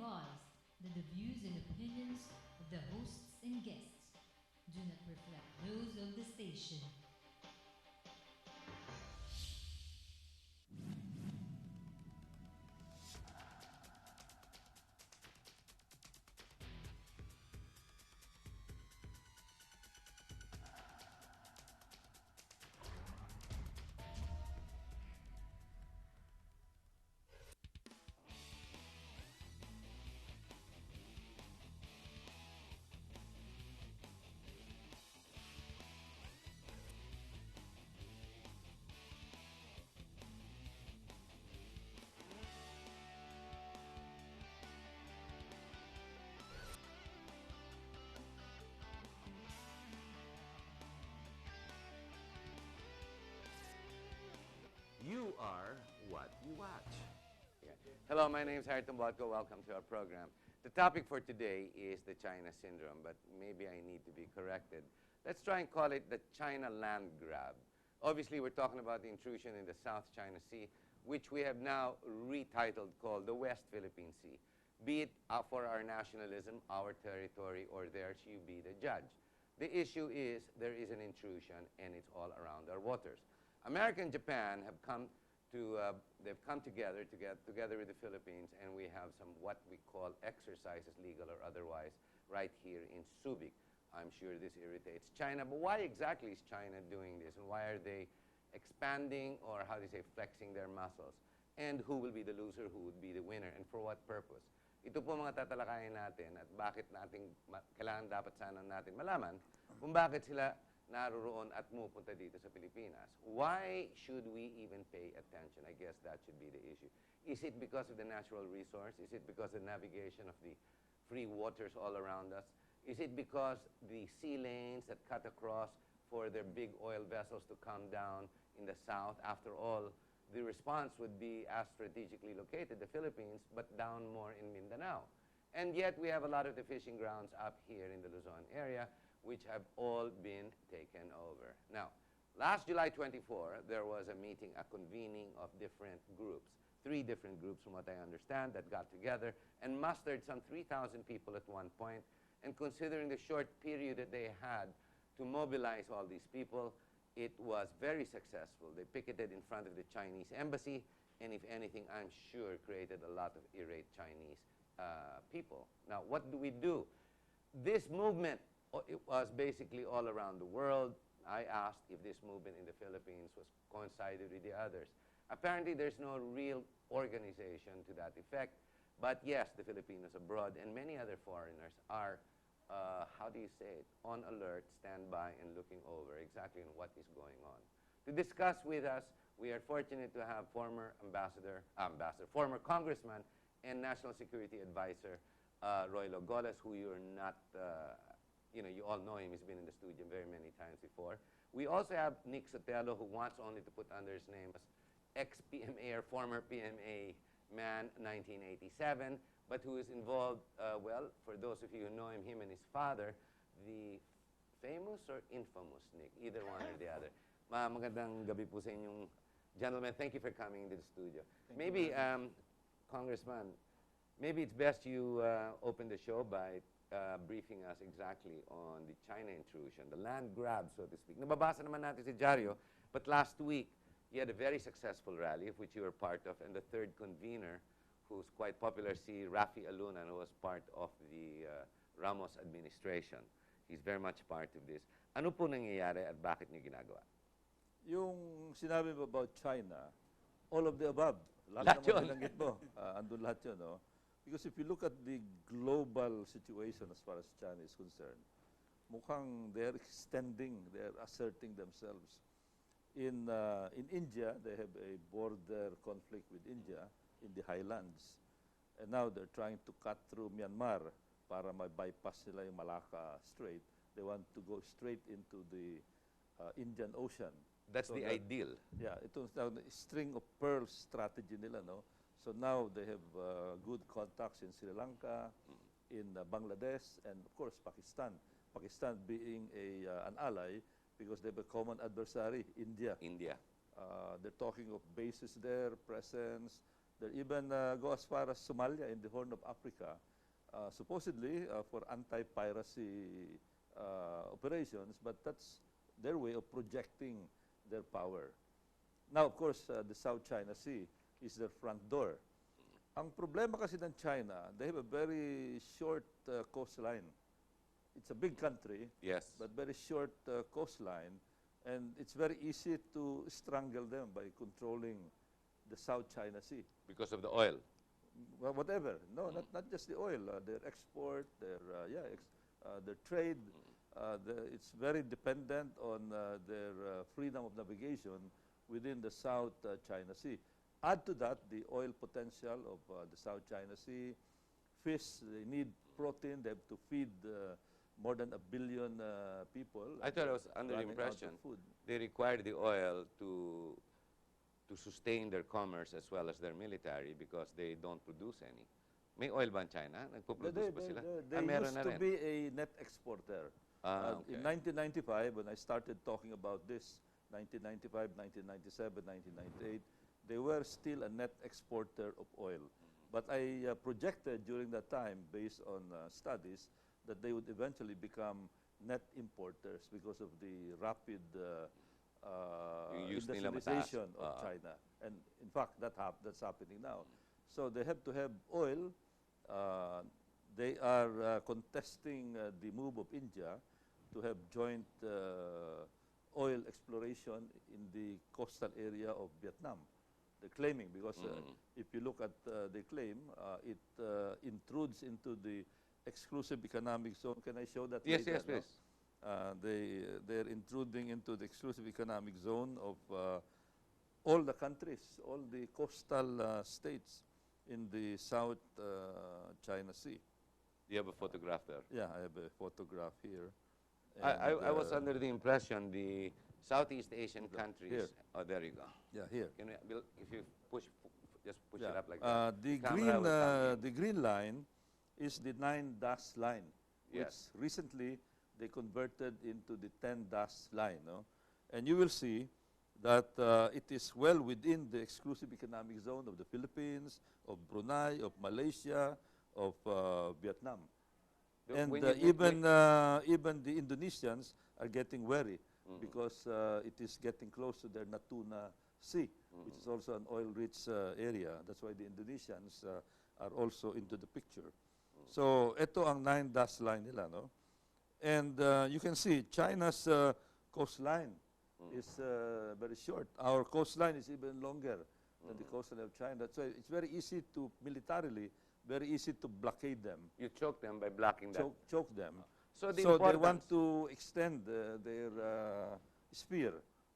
advised that the views and opinions of the hosts and guests do not reflect those of the station. You are what you watch. Okay. Hello, my name is Harriton Botko. Welcome to our program. The topic for today is the China syndrome, but maybe I need to be corrected. Let's try and call it the China land grab. Obviously, we're talking about the intrusion in the South China Sea, which we have now retitled called the West Philippine Sea. Be it for our nationalism, our territory, or theirs, you be the judge. The issue is there is an intrusion, and it's all around our waters. America and Japan have come to, they've come together with the Philippines, and we have some what we call exercises, legal or otherwise, right here in Subic. I'm sure this irritates China, but why exactly is China doing this, and why are they expanding, or how do you say, flexing their muscles? And who will be the loser, who would be the winner, and for what purpose? Ito po mga tatalakayin natin, at bakit natin, kailangan dapat sana natin malaman kung bakit sila naroroon at pupunta dito sa Pilipinas. Why should we even pay attention? I guess that should be the issue. Is it because of the natural resource? Is it because of the navigation of the free waters all around us? Is it because the sea lanes that cut across for their big oil vessels to come down in the south? After all, the response would be as strategically located, the Philippines, but down more in Mindanao. And yet we have a lot of the fishing grounds up here in the Luzon area, which have all been taken over. Now, last July 24, there was a meeting, a convening of different groups, 3 different groups from what I understand, that got together and mustered some 3,000 people at one point. And considering the short period that they had to mobilize all these people, it was very successful. They picketed in front of the Chinese embassy, and if anything, I'm sure created a lot of irate Chinese people. Now, what do we do? This movement, it was basically all around the world. I asked if this movement in the Philippines was coincided with the others. Apparently, there's no real organization to that effect. But yes, the Filipinos abroad and many other foreigners are, how do you say it, on alert, standby, and looking over exactly what is going on. To discuss with us, we are fortunate to have former former Congressman and National Security Advisor, Roilo Golez, who you're not, you all know him. He's been in the studio very many times before. We also have Nick Sotelo, who wants only to put under his name as ex-PMA or former PMA man, 1987, but who is involved, well, for those of you who know him and his father, the famous or infamous Nick, either one or the other. Magandang gabi po sa inyong gentlemen. Thank you for coming into the studio. Maybe, Congressman, maybe it's best you open the show by briefing us exactly on the China intrusion, the land grab, so to speak. Nababasa naman natin si Diaryo, but last week, you had a very successful rally, of which you were part of, and the third convener, who's quite popular, si Rafi Alunan, who was part of the Ramos administration. He's very much part of this. Ano po nangyayari at bakit niyo ginagawa? Yung sinabi mo about China, all of the above. Lahat naman binanggit mo. Andun lahat yun, no? Because if you look at the global situation as far as China is concerned, mukhang they're extending, they're asserting themselves. In India, they have a border conflict with India in the highlands. And now they're trying to cut through Myanmar para bypass nila yung Malacca Strait. They want to go straight into the Indian Ocean. That's so the ideal. Yeah, ito now the string of pearls strategy nila, no? So now they have good contacts in Sri Lanka, in Bangladesh, and of course Pakistan. Pakistan being an ally because they have a common adversary, India. India. They're talking of bases there, presence. They even go as far as Somalia in the Horn of Africa, supposedly for anti-piracy operations, but that's their way of projecting their power. Now, of course, the South China Sea is their front door. Ang problema kasi ng China, they have a very short coastline. It's a big country, Yes. but very short coastline, and it's very easy to strangle them by controlling the South China Sea. Because of the oil. Well, whatever. No, not just the oil. Their export, their trade. It's very dependent on their freedom of navigation within the South China Sea. Add to that the oil potential of the South China Sea. Fish, they need protein. They have to feed more than 1 billion people. I thought I was under the running out of impression food. they require the oil to sustain their commerce as well as their military because they don't produce any. May oil ba ang China? Nagpo-produce ba sila? They meron used na to rin. be a net exporter. Okay. In 1995, when I started talking about this, 1995, 1997, 1998, they were still a net exporter of oil. But I projected during that time, based on studies, that they would eventually become net importers because of the rapid Yung use nila mataas. industrialization of China. And in fact, that's happening now. So they have to have oil. They are contesting the move of India to have joint oil exploration in the coastal area of Vietnam. They're claiming, because if you look at the claim, it intrudes into the exclusive economic zone. Can I show that Yes, later? yes, please. They're intruding into the exclusive economic zone of all the countries, all the coastal states in the South China Sea. Do you have a photograph there? Yeah, I have a photograph here. I was under the impression the Southeast Asian countries. Here. Oh, there you go. Yeah, here. Can we, if you just push it Yeah. up like that. The Camera will come in. the green line is the 9-dash line, which Yes. recently they converted into the 10-dash line. No? And you will see that it is well within the exclusive economic zone of the Philippines, of Brunei, of Malaysia, of Vietnam. And When you even the Indonesians are getting wary because it is getting close to their Natuna Sea, which is also an oil-rich area. That's why the Indonesians are also into the picture. So ito ang 9-dash line nila, no? And you can see China's coastline is very short. Our coastline is even longer than the coastline of China. So it's very easy to militarily, very easy to blockade them. you choke them by blocking that. Choke them. So the So they importance- want to extend their sphere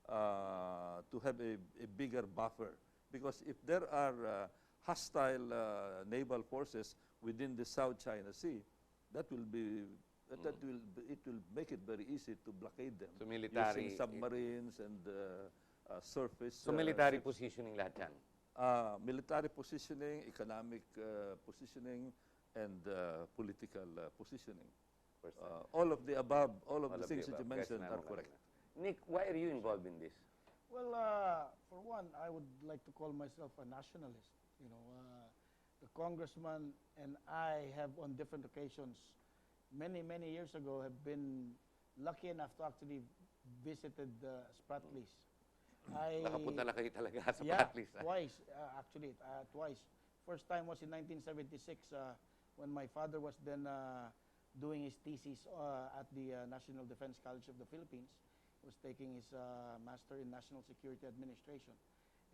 to have a bigger buffer. Because if there are hostile naval forces within the South China Sea, it will make it very easy to blockade them. So military- using submarines and surface. So military ships. positioning lahat yan. Military positioning, economic positioning, and political positioning. All of the above, all of the things that you mentioned are correct. Nick, why are you involved in this? Well, for one, I would like to call myself a nationalist. You know, the congressman and I have on different occasions, many years ago, have been lucky enough to actually visited Spratlys. Nakapunta na kayo talaga sa Yeah, Pratlys, ah. twice, actually, twice. First time was in 1976 when my father was then doing his thesis at the National Defense College of the Philippines. He was taking his Master in National Security Administration.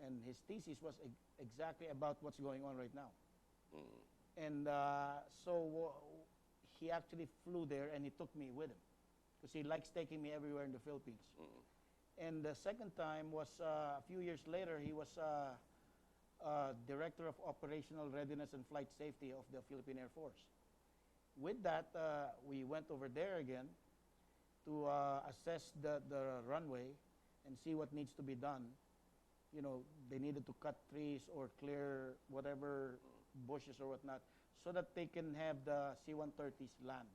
And his thesis was exactly about what's going on right now. And so he actually flew there and he took me with him because he likes taking me everywhere in the Philippines. And the second time was a few years later. He was Director of Operational Readiness and Flight Safety of the Philippine Air Force. With that, we went over there again to assess the runway and see what needs to be done. You know, they needed to cut trees or clear whatever bushes or whatnot so that they can have the C-130s land.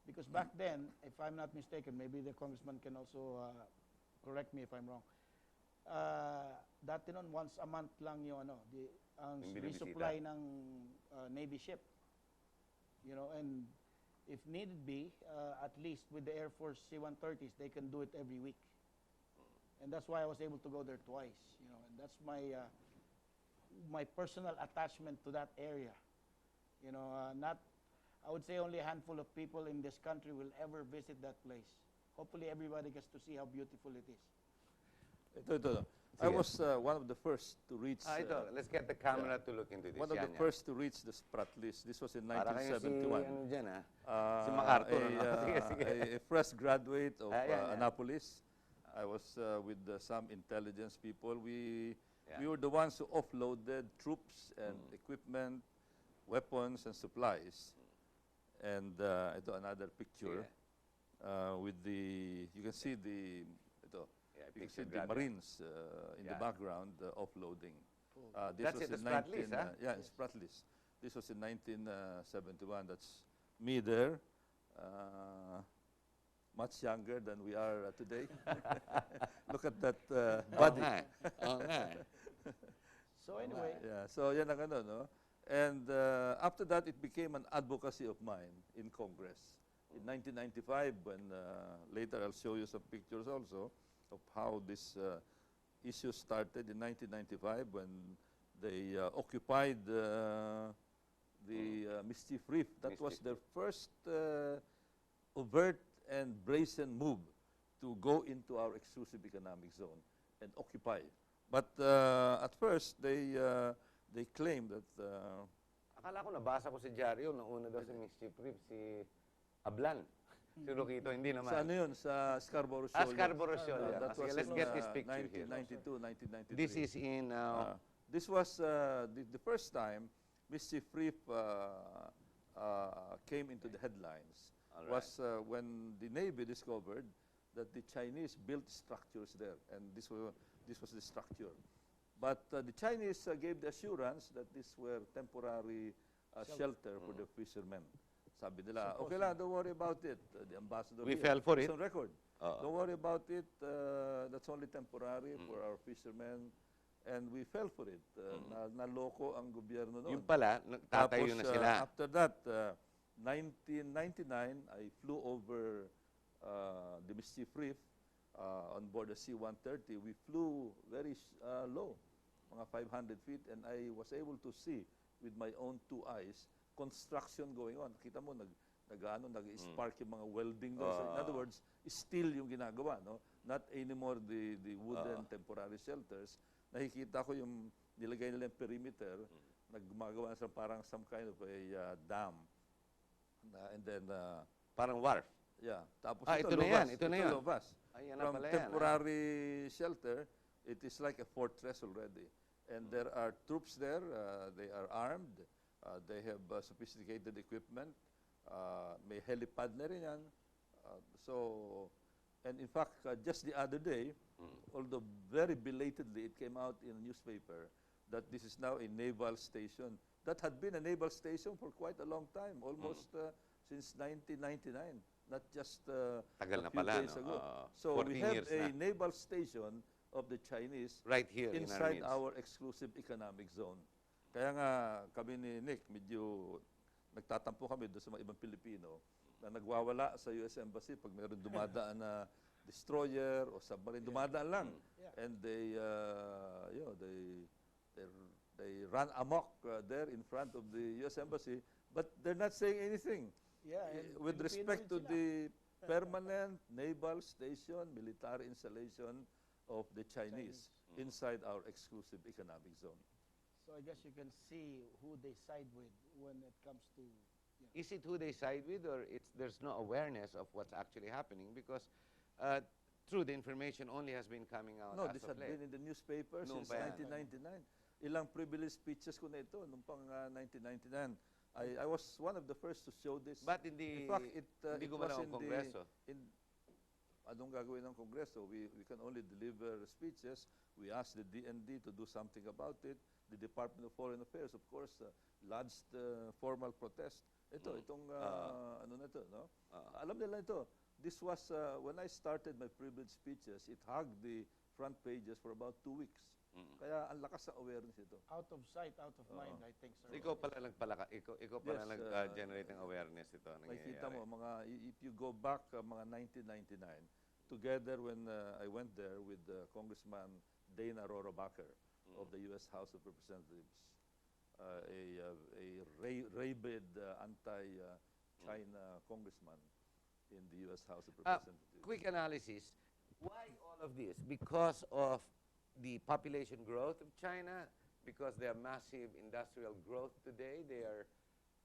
Because back then, if I'm not mistaken, maybe the congressman can also correct me if I'm wrong, dati noon, once a month lang yung ang Yung binibisita. resupply ng Navy ship. You know, and if need be, at least with the Air Force C-130s, they can do it every week. And that's why I was able to go there twice, you know, and that's my personal attachment to that area. You know, I would say only a handful of people in this country will ever visit that place. Hopefully everybody gets to see how beautiful it is. Ito. I was one of the first to reach... Let's get the camera to look into this. One of the first to reach the Spratlys. This was in Para kayo 1971. si MacArthur. A fresh graduate of yeah. Annapolis. I was with some intelligence people. We were the ones who offloaded troops and equipment, weapons and supplies. And ito another picture with you can see the you can see the Marines in the background offloading. That's it, the Spratlys, huh? Yeah, in Spratlys. This was in 1971. That's me there. Much younger than we are today. Look at that body. So anyway, So yan ang no? And after that, it became an advocacy of mine in Congress. In 1995, when later I'll show you some pictures also of how this issue started in 1995 when they occupied the Mischief Reef. That was their first overt and brazen move to go into our exclusive economic zone and occupy. But at first, they claimed that... Akala ko nabasa ko si Diaryo, nauna daw si Mischief Reef, si Ablan. Si Roquito, hindi naman. Sa ano yun? Sa Scarborough Shoal. Scarborough Shoal, yeah. That was Let's in, get this picture 1992, 1993. This is in... this was the first time Mischief Reef came into the headlines. Was when the Navy discovered that the Chinese built structures there, and this was the structure. But the Chinese gave the assurance that these were temporary shelter for the fishermen. Sabi nila, okay lang, don't worry about it. The ambassador We fell for it. on record. Don't worry about it. That's only temporary for our fishermen. And we fell for it. Naloko ang gobyerno noon. Yung pala, tatayo na sila. After that, 1999, I flew over the Mischief Reef on board the C-130. We flew very low, mga 500 feet, and I was able to see with my own two eyes construction going on. Kita mo, nag-spark yung mga welding doon. So in other words, steel yung ginagawa, no? Not anymore the wooden temporary shelters. Nakikita ko yung nilagay nila yung perimeter, naggumagawa sa parang some kind of a dam. And then parang wharf. Yeah. Tapos ito na yan. Ito na yan. From temporary shelter, it is like a fortress already. And there are troops there. They are armed. They have sophisticated equipment. May helipad na rin yan. And in fact, just the other day, although very belatedly, it came out in a newspaper that this is now a naval station. That had been a naval station for quite a long time, almost since 1999, not just a few days ago. So we have a naval station of the Chinese right here inside our exclusive economic zone. Kaya nga kami ni Nick, medyo nagtatampo kami doon sa mga ibang Pilipino na nagwawala sa US Embassy pag mayroon dumadaan na destroyer o submarine, dumadaan lang. And they run amok there in front of the US Embassy, but they're not saying anything. With respect to the permanent naval station, military installation of the Chinese inside our exclusive economic zone. So I guess you can see who they side with when it comes to... Is it who they side with, or there's no awareness of what's actually happening? Because true, the information only has been coming out No, as this of had late. been in the newspaper since 1999. Ilang privileged speeches ko na ito nung pang 1999. I was one of the first to show this. But in fact, it was ang in Kongreso. Anong gagawin ng Kongreso? We can only deliver speeches. We asked the DND to do something about it. The Department of Foreign Affairs, of course, lodged formal protest. Itong ano na ito, no? Alam nila ito. This was, when I started my privilege speeches, it hugged the front pages for about 2 weeks. Kaya ang lakas ng awareness ito. Out of sight, out of mind, I think, sir. Ikaw pala ikaw pala Yes, nag-generate ng awareness ito. Makikita mo, if you go back mga 1999, together when I went there with Congressman Dana Rohrabacher of the U.S. House of Representatives, a rabid anti-China congressman in the U.S. House of Representatives. Quick analysis. Why all of this? Because of the population growth of China, because they have massive industrial growth today, they are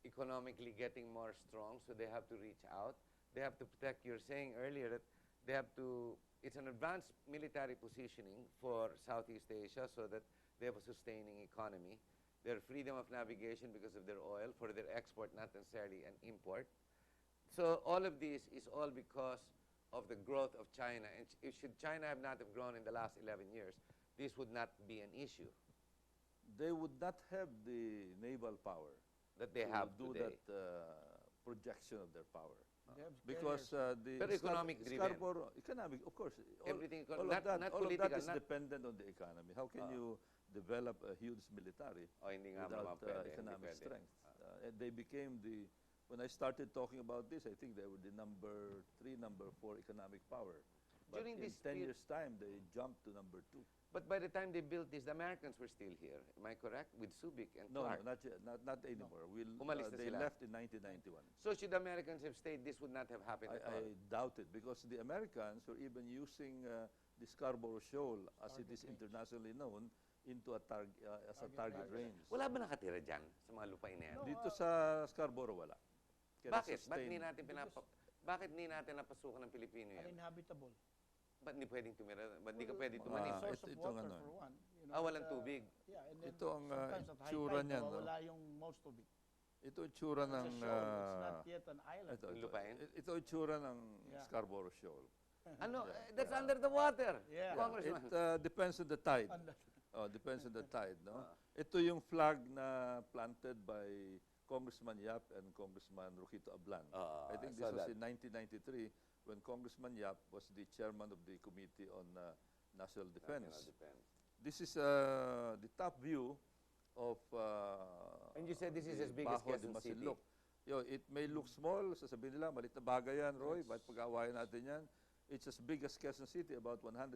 economically getting more strong, so they have to reach out. They have to protect, you're saying earlier that they have to, it's an advanced military positioning for Southeast Asia so that they have a sustaining economy. Their freedom of navigation because of their oil, for their export, not necessarily an import. So all of this is all because of the growth of China. And should China have not have grown in the last 11 years, this would not be an issue. They would not have the naval power That they to have do today. that projection of their power. They have Because carriers. the Pero economic driven. Scarborough, economic, of course. Everything all not of that political, is dependent on the economy. How can you develop a huge military O hindi nga without naman pwede, hindi economic pwede. strength? And they became when I started talking about this, I think they were the number 3, number 4 economic power. But During in this 10 period- years' time, they jumped to number 2. But by the time they built this, the Americans were still here. Am I correct? With Subic and No, Clark. not yet, not anymore. Umalis na They sila. left in 1991. So should the Americans have stayed, this would not have happened at all. I doubt it, because the Americans were even using the Scarborough Shoal, as it is internationally known, into as a target range. Wala ba nakatira dyan sa mga lupain na yan? Dito sa Scarborough, wala. Kaya Bakit? Ba't sustain- bakit hindi natin napasukan ng Pilipino yan? Uninhabitable. Ba't hindi pwedeng tumira? Ba't hindi ka pwede mga- tumanim? Source of itong water, ano. for one. Walang tubig. Yeah, and then Ito ang, sometimes at high itsura tide, niyan, no? nawawala yung most tubig. Ito ang tsura It's a ng... shoal, it's not yet an island. ito, Yung lupain? ito ang tsura ng Yeah. Scarborough Shoal. Ano? That's under the water. Yeah. Congressman. It depends on the tide. And Depends on the tide, no? Ito yung flag na planted by Congressman Yap and Congressman Rojito Ablan. I think this saw was that. in 1993 when Congressman Yap was the chairman of the Committee on National Defense. National defense. This is the top view of And you said this is the as big as Bajo de Quezon City. Masinloc. It may look small, sasabihin nila, malit na bagay yan, Roy, ba't pag-awayan natin yan? It's as big as Quezon City, about 150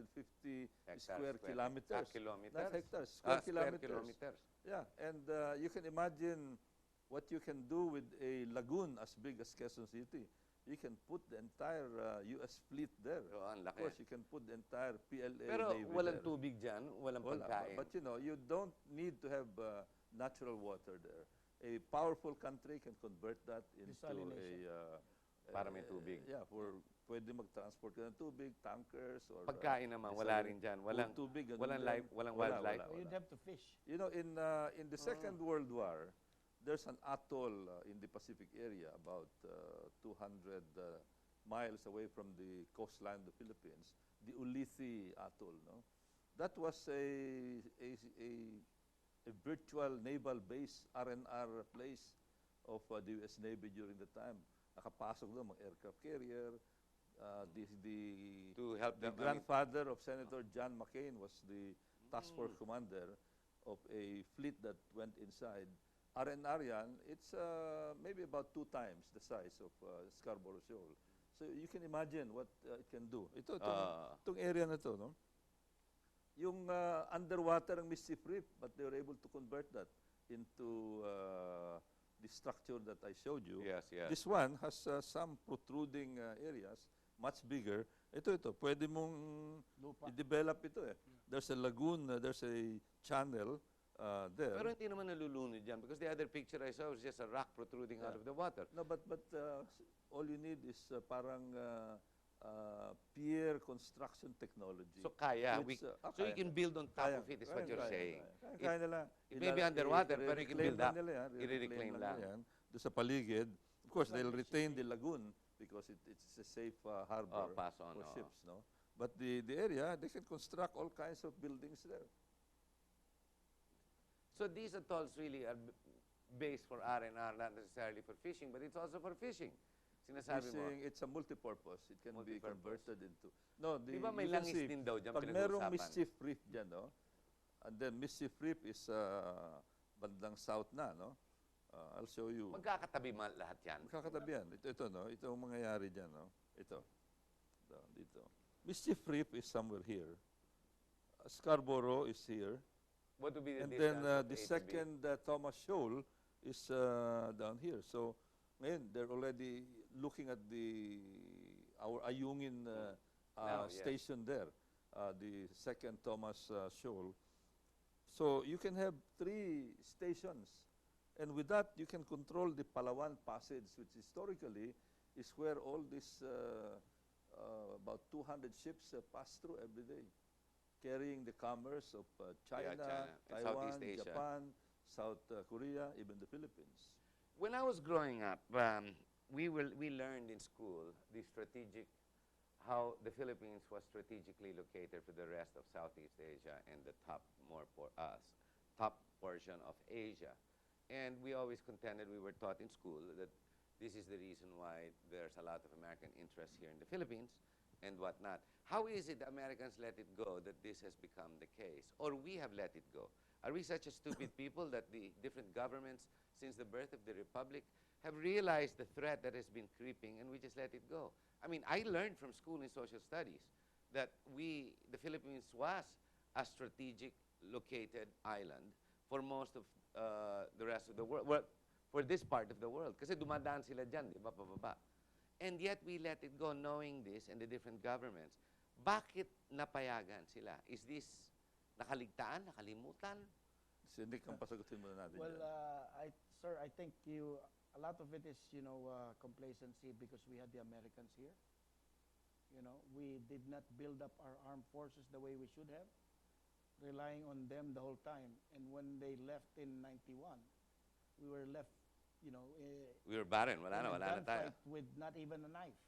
square kilometers. Kilometers? Not hectares, Square square kilometers. kilometers. Yeah, and you can imagine what you can do with a lagoon as big as Quezon City. You can put the entire U.S. fleet there. Oo, ang Of laki. course, you can put the entire PLA Pero Navy walang there. tubig dyan, walang Wala. pagkain. But you don't need to have natural water there. A powerful country can convert that into Desalination. Para may tubig. Pwede mag-transport ka ng tubig, tankers, or... Pagkain naman, wala rin dyan. Walang, tubig, ganun walang, din. life, walang wildlife. so you'd have to fish. You know, in the Second World War, there's an atoll in the Pacific area, about 200 miles away from the coastline of the Philippines, the Ulithi Atoll. No, that was a virtual naval base, R&R place of the U.S. Navy during the time. Nakapasok doon mga aircraft carrier. To help The them. grandfather of Senator John McCain was the task force commander of a fleet that went inside. R&R yan, it's maybe about 2 times the size of Scarborough Shoal. So you can imagine what it can do. Itong area na to, no? Yung underwater ang Mischief Reef, but they were able to convert that into the structure that I showed you. Yes, yes. This one has some protruding areas, much bigger. Ito, pwede mong Lupa. i-develop ito eh. There's a lagoon, there's a channel there. Pero hindi naman nalulunod dyan because the other picture I saw was just a rock protruding out of the water. No, but all you need is parang pier construction technology. So kaya, Which, so you can build on top of it is what you're kaya, saying. Kaya nila. It may be underwater, pero you can build up. I-reclaim I-reclaim lang. lang. Yan, doon sa paligid. Of course, they'll retain the lagoon because it's a safe harbor pass on, for ships. No? But the area, they can construct all kinds of buildings there. So these atolls really are based for R&R, not necessarily for fishing, but it's also for fishing. Sinasabi mo, Fishing, it's a multipurpose. It can be Multipurpose. converted into... No, di ba may you can langis see, din daw dyan pag merong pinag-uusapan? mischief reef dyan, no? And then mischief reef is bandang south na, no? I'll show you. Magkakatabi lahat yan? Magkakatabi yan. Ito, no? Ito ang mangyayari dyan, no? Ito. Dito. Mischief reef is somewhere here. Scarborough is here. What would be the And distance then of the A to B? second Thomas Shoal is down here. So ngayon, they're already looking at our Ayungin Now, yes. station there, the second Thomas Shoal. So you can have 3 stations. And with that, you can control the Palawan Passage, which historically is where all this about 200 ships pass through every day, carrying the commerce of China, China, and Taiwan, Southeast Asia. Japan, South Korea, even the Philippines. When I was growing up, we learned in school how the Philippines was strategically located for the rest of Southeast Asia and the top portion of Asia. And we always contended, we were taught in school that this is the reason why there's a lot of American interest here in the Philippines and whatnot. How is it the Americans let it go that this has become the case? Or we have let it go? Are we such a stupid people that the different governments since the birth of the Republic have realized the threat that has been creeping and we just let it go? I mean, I learned from school in social studies that the Philippines was a strategic located island for most of the rest of the world, well, for this part of the world. Kasi dumadaan sila dyan, di ba, pababa. And yet we let it go knowing this and the different governments. Bakit napayagan sila? Is this nakaligtaan, nakalimutan? So, Nick, ang pasagutin muna natin Well, yan. sir, I think a lot of it is, complacency because we had the Americans here. We did not build up our armed forces the way we should have, relying on them the whole time. And when they left in 91, we were left, We were barren. Wala in a na tayo. gunfight with not even a knife.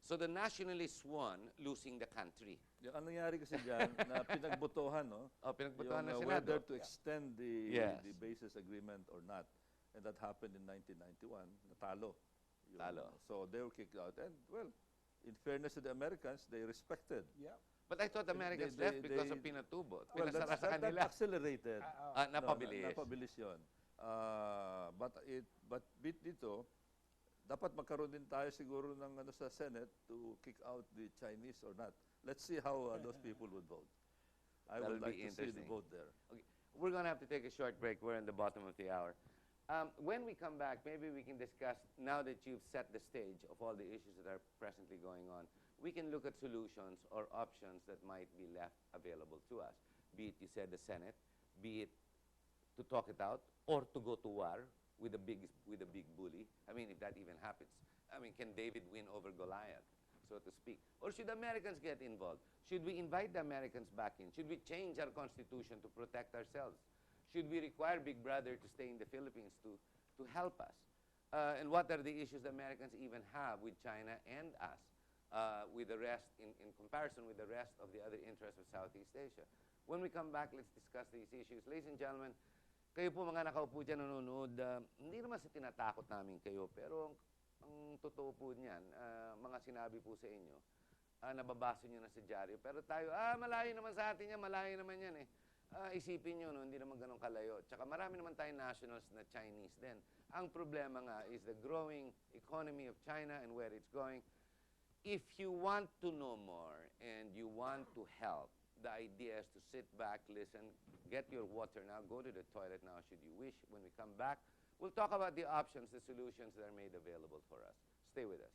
So the nationalists won, losing the country. Yung ang nangyari kasi dyan, na pinagbotohan, no? Pinagbotohan ng yung, Senado. whether to extend Yes. the basis agreement or not. And that happened in 1991. Natalo. Talo. So they were kicked out. And, well, in fairness to the Americans, they respected. Yeah. But I thought Americans They- left because they- of Pinatubo. Well, Pinasara sa that kanila. accelerated. Napabilis. Napabilis yun. But dito, dapat magkaroon din tayo siguro ng sa Senate to kick out the Chinese or not. Let's see how those people would vote. I That'll would like be to see the interesting. vote there. Okay. We're going to have to take a short break. We're in the bottom of the hour. When we come back, maybe we can discuss, now that you've set the stage of all the issues that are presently going on, we can look at solutions or options that might be left available to us. Be it, you said, the Senate, be it to talk it out, or to go to war with a big bully. I mean, if that even happens. I mean, can David win over Goliath, so to speak? Or should Americans get involved? Should we invite the Americans back in? Should we change our constitution to protect ourselves? Should we require Big Brother to stay in the Philippines to help us? And what are the issues the Americans even have with China and us, with the rest, in comparison with the rest of the other interests of Southeast Asia? When we come back, let's discuss these issues. Ladies and gentlemen, kayo po mga nakaupo dyan nanonood, hindi naman sa tinatakot namin kayo, pero ang totoo po niyan, mga sinabi po sa inyo, nababasa nyo na sa dyaryo. Pero tayo, malayo naman sa atin yan, malayo naman yan eh. Isipin nyo, no, hindi naman ganun kalayo. Tsaka marami naman tayong nationals na Chinese din. Ang problema nga is the growing economy of China and where it's going. If you want to know more and you want to help, the idea is to sit back, listen, get your water now, go to the toilet now should you wish. When we come back, we'll talk about the options, the solutions that are made available for us. Stay with us.